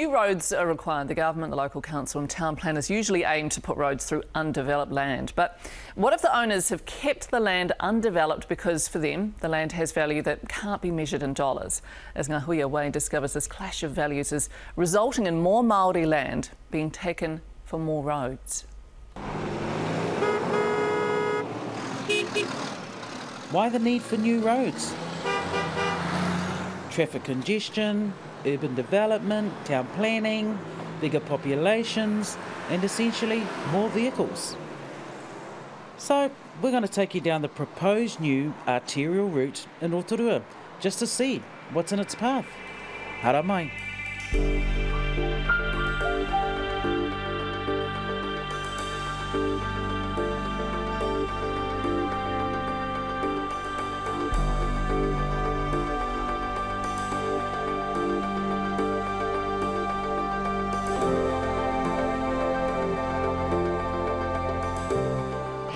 New roads are required. The government, the local council and town planners usually aim to put roads through undeveloped land. But what if the owners have kept the land undeveloped because for them the land has value that can't be measured in dollars? As Ngahuia Wade discovers, this clash of values is resulting in more Maori land being taken for more roads. Why the need for new roads? Traffic congestion, urban development, town planning, bigger populations, and essentially more vehicles. So we're going to take you down the proposed new arterial route in Rotorua just to see what's in its path. Hara mai.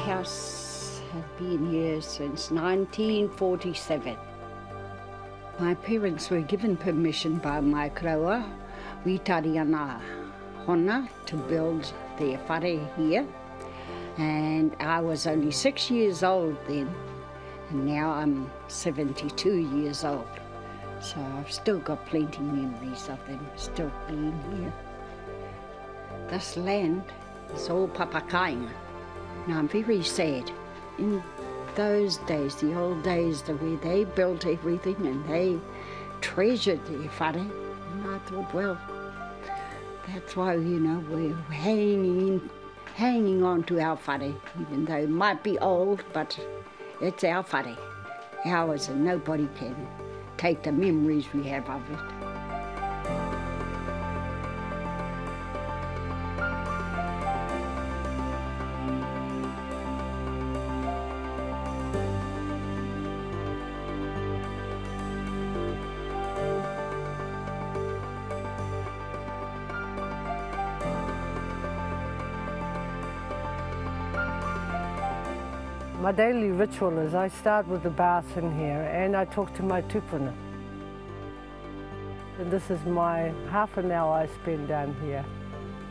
House has been here since 1947. My parents were given permission by my kraua, Witariana Hona, to build their whare here. And I was only 6 years old then, and now I'm 72 years old. So I've still got plenty memories of them still being here. This land is all papakainga. Now I'm very sad. In those days, the old days, where they built everything and they treasured their whare, and I thought, well, that's why, you know, we're hanging on to our whare, even though it might be old, but it's our whare, ours, and nobody can take the memories we have of it. My daily ritual is I start with the bath in here and I talk to my tupuna. And this is my half an hour I spend down here,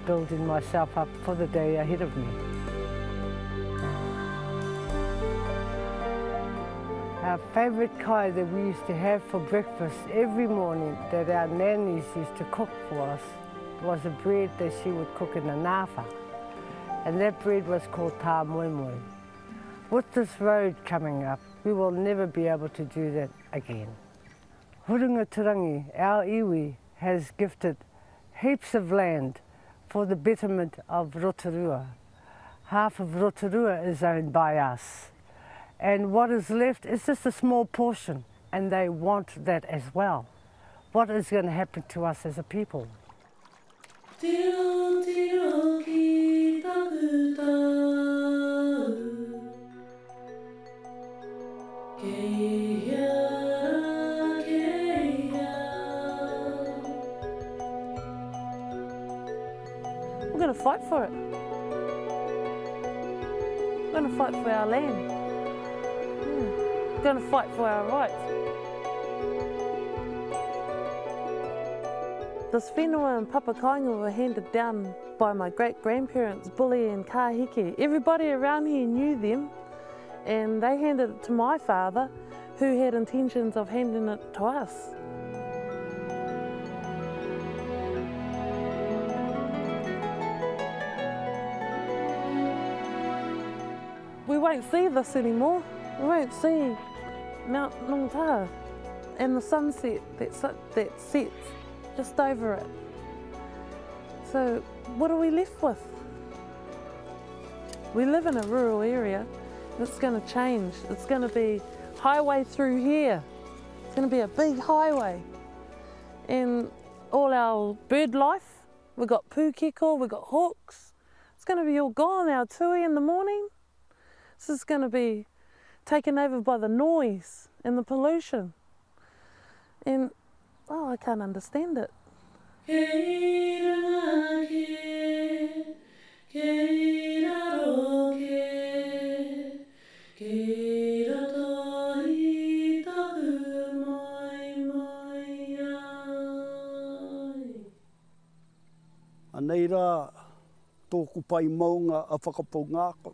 building myself up for the day ahead of me. Our favourite kai that we used to have for breakfast every morning that our nannies used to cook for us was a bread that she would cook in a nafa. And that bread was called tā moemoi. With this road coming up, we will never be able to do that again. Hurungaturangi, our iwi, has gifted heaps of land for the betterment of Rotorua. Half of Rotorua is owned by us. And what is left is just a small portion, and they want that as well. What is going to happen to us as a people? We're going to fight for it. We're going to fight for our land. We're going to fight for our rights. This whenua and papakainga were handed down by my great-grandparents, Bully and Kahike. Everybody around here knew them, and they handed it to my father, who had intentions of handing it to us. We won't see this anymore. We won't see Mount Nongataha and the sunset that sets just over it. So what are we left with? We live in a rural area and it's going to change. It's going to be highway through here. It's going to be a big highway. And all our bird life, we've got pūkeko, we've got hawks. It's going to be all gone, our tui in the morning. This is going to be taken over by the noise and the pollution. And, oh, I can't understand it. Anei rā, tōku pai maunga a whakapōngāko.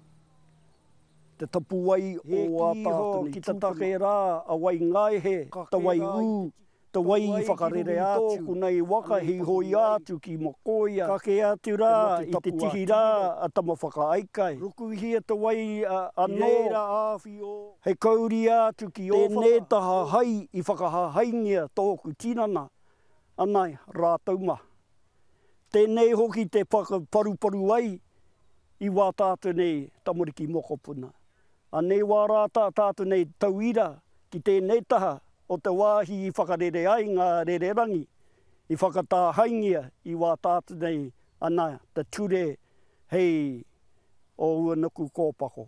Te tapu ai o a tātuni. Ki ta take rā, a wai ngai he, ta wai ū, ta wai I whakarere atu. Kunei waka hi hoi atu ki mokoia. Kake atu rā, I te tihi rā, a tama whakaaikai. Ruku hia te wai anō. He kauri atu ki o tēnei taha hai I whakahahaingia tōku tinana. Anai, rātau ma. Tēnei hoki te paru ai I wā tātou nei tamariki mokopuna. Anei wā rā tātou nei tauira ki tēnei taha o te wāhi I whakarere ai ngā rererangi I whakatāhaingia I wā tātou nei ana te ture hei o uanuku kōpako.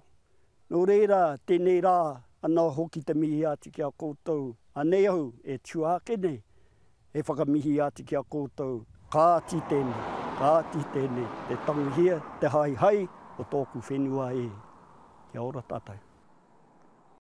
Nō reira tēnei rā ana hoki te mihi ati ki a koutou. Anei au e tuake nei e whakamihi ati ki a koutou. Kāti tēnei, te tanguhia, te hai o tōku whenua e. Kia ora tātai.